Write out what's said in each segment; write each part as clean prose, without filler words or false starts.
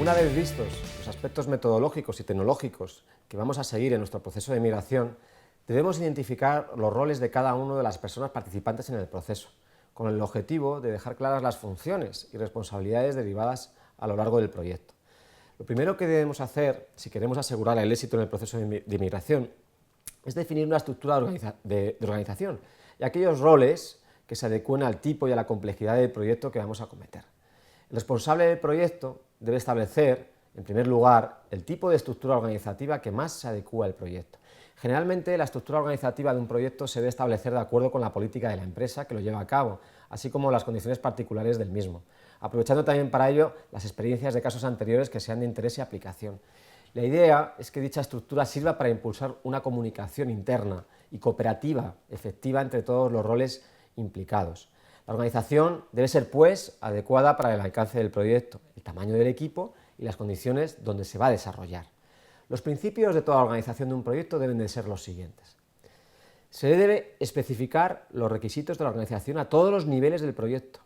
Una vez vistos los aspectos metodológicos y tecnológicos que vamos a seguir en nuestro proceso de migración, debemos identificar los roles de cada una de las personas participantes en el proceso, con el objetivo de dejar claras las funciones y responsabilidades derivadas a lo largo del proyecto. Lo primero que debemos hacer, si queremos asegurar el éxito en el proceso de migración, es definir una estructura de organización y aquellos roles que se adecúen al tipo y a la complejidad del proyecto que vamos a acometer. El responsable del proyecto debe establecer, en primer lugar, el tipo de estructura organizativa que más se adecúa al proyecto. Generalmente, la estructura organizativa de un proyecto se debe establecer de acuerdo con la política de la empresa que lo lleva a cabo, así como las condiciones particulares del mismo, aprovechando también para ello las experiencias de casos anteriores que sean de interés y aplicación. La idea es que dicha estructura sirva para impulsar una comunicación interna y cooperativa efectiva entre todos los roles implicados. La organización debe ser, pues, adecuada para el alcance del proyecto, el tamaño del equipo y las condiciones donde se va a desarrollar. Los principios de toda organización de un proyecto deben de ser los siguientes. Se debe especificar los requisitos de la organización a todos los niveles del proyecto.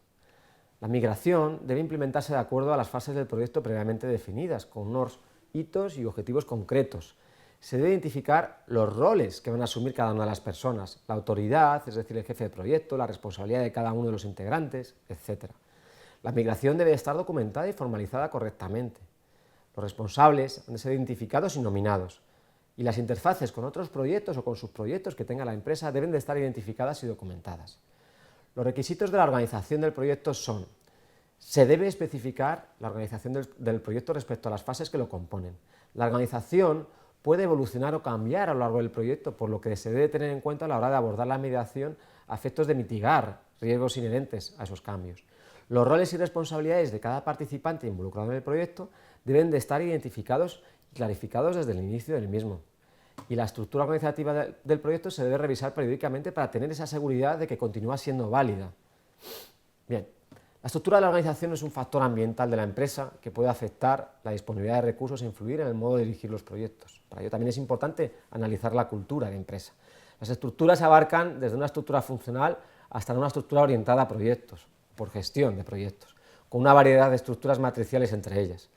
La migración debe implementarse de acuerdo a las fases del proyecto previamente definidas, con unos hitos y objetivos concretos. Se debe identificar los roles que van a asumir cada una de las personas, la autoridad, es decir, el jefe de proyecto, la responsabilidad de cada uno de los integrantes, etc. La migración debe estar documentada y formalizada correctamente. Los responsables han de ser identificados y nominados, y las interfaces con otros proyectos o con subproyectos que tenga la empresa deben de estar identificadas y documentadas. Los requisitos de la organización del proyecto son: se debe especificar la organización del proyecto respecto a las fases que lo componen. La organización puede evolucionar o cambiar a lo largo del proyecto, por lo que se debe tener en cuenta a la hora de abordar la migración a efectos de mitigar riesgos inherentes a esos cambios. Los roles y responsabilidades de cada participante involucrado en el proyecto deben de estar identificados y clarificados desde el inicio del mismo. Y la estructura organizativa del proyecto se debe revisar periódicamente para tener esa seguridad de que continúa siendo válida. Bien. La estructura de la organización es un factor ambiental de la empresa que puede afectar la disponibilidad de recursos e influir en el modo de dirigir los proyectos. Para ello también es importante analizar la cultura de empresa. Las estructuras abarcan desde una estructura funcional hasta una estructura orientada a proyectos, por gestión de proyectos, con una variedad de estructuras matriciales entre ellas.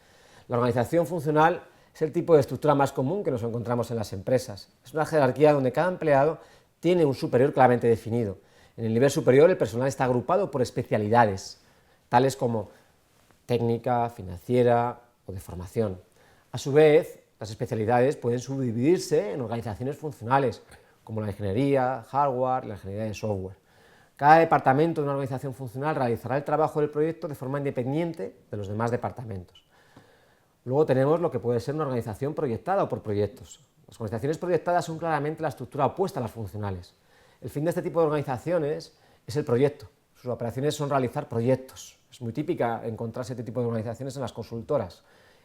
La organización funcional es el tipo de estructura más común que nos encontramos en las empresas. Es una jerarquía donde cada empleado tiene un superior claramente definido. En el nivel superior el personal está agrupado por especialidades, tales como técnica, financiera o de formación. A su vez, las especialidades pueden subdividirse en organizaciones funcionales, como la ingeniería, hardware y la ingeniería de software. Cada departamento de una organización funcional realizará el trabajo del proyecto de forma independiente de los demás departamentos. Luego tenemos lo que puede ser una organización proyectada o por proyectos. Las organizaciones proyectadas son claramente la estructura opuesta a las funcionales. El fin de este tipo de organizaciones es el proyecto. Sus operaciones son realizar proyectos. Es muy típica encontrarse este tipo de organizaciones en las consultoras.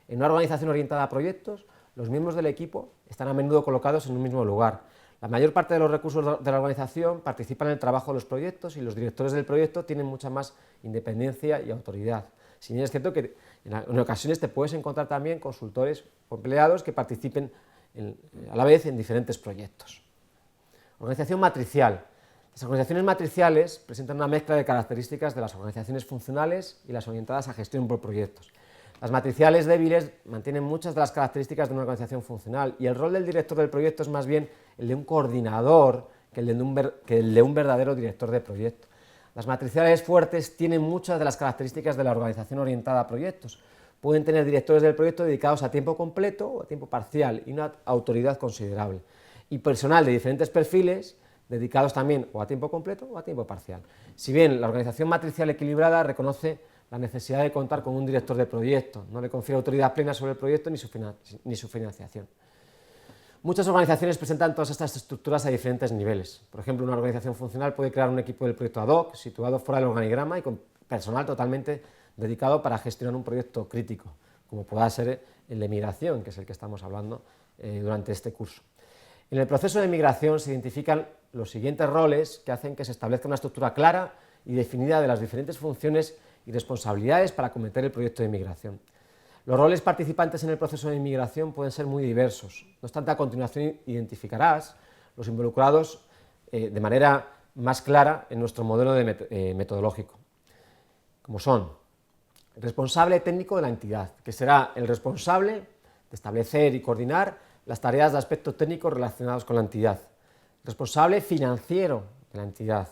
En una organización orientada a proyectos, los miembros del equipo están a menudo colocados en un mismo lugar. La mayor parte de los recursos de la organización participan en el trabajo de los proyectos y los directores del proyecto tienen mucha más independencia y autoridad. Si bien es cierto que en ocasiones te puedes encontrar también consultores o empleados que participen a la vez en diferentes proyectos. Organización matricial. Las organizaciones matriciales presentan una mezcla de características de las organizaciones funcionales y las orientadas a gestión por proyectos. Las matriciales débiles mantienen muchas de las características de una organización funcional y el rol del director del proyecto es más bien el de un coordinador que el de un verdadero director de proyecto. Las matriciales fuertes tienen muchas de las características de la organización orientada a proyectos. Pueden tener directores del proyecto dedicados a tiempo completo o a tiempo parcial y una autoridad considerable. Y personal de diferentes perfiles dedicados también o a tiempo completo o a tiempo parcial. Si bien la organización matricial equilibrada reconoce la necesidad de contar con un director de proyecto, no le confiere autoridad plena sobre el proyecto ni su financiación. Muchas organizaciones presentan todas estas estructuras a diferentes niveles. Por ejemplo, una organización funcional puede crear un equipo del proyecto ad hoc, situado fuera del organigrama y con personal totalmente dedicado para gestionar un proyecto crítico, como pueda ser el de migración, que es el que estamos hablando durante este curso. En el proceso de migración se identifican los siguientes roles que hacen que se establezca una estructura clara y definida de las diferentes funciones y responsabilidades para acometer el proyecto de migración. Los roles participantes en el proceso de migración pueden ser muy diversos. No obstante, a continuación identificarás los involucrados de manera más clara en nuestro modelo metodológico, como son El responsable técnico de la entidad, que será el responsable de establecer y coordinar las tareas de aspecto técnico relacionados con la entidad. El responsable financiero de la entidad.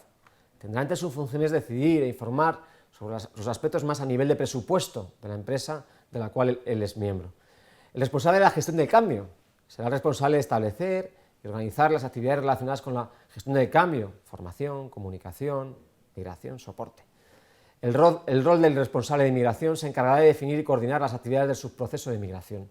Tendrá entre sus funciones decidir e informar sobre los aspectos más a nivel de presupuesto de la empresa de la cual él es miembro. El responsable de la gestión del cambio será el responsable de establecer y organizar las actividades relacionadas con la gestión del cambio, formación, comunicación, migración, soporte. El rol del responsable de migración se encargará de definir y coordinar las actividades del subproceso de migración.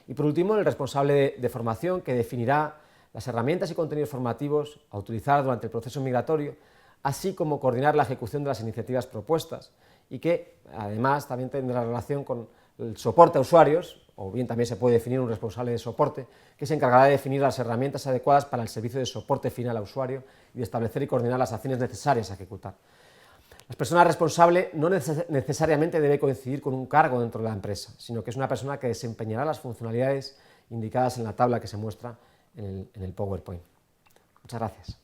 Y por último, el responsable de formación, que definirá las herramientas y contenidos formativos a utilizar durante el proceso migratorio, así como coordinar la ejecución de las iniciativas propuestas, y que además también tendrá relación con el soporte a usuarios, o bien también se puede definir un responsable de soporte, que se encargará de definir las herramientas adecuadas para el servicio de soporte final a usuario y de establecer y coordinar las acciones necesarias a ejecutar. La persona responsable no necesariamente debe coincidir con un cargo dentro de la empresa, sino que es una persona que desempeñará las funcionalidades indicadas en la tabla que se muestra en el PowerPoint. Muchas gracias.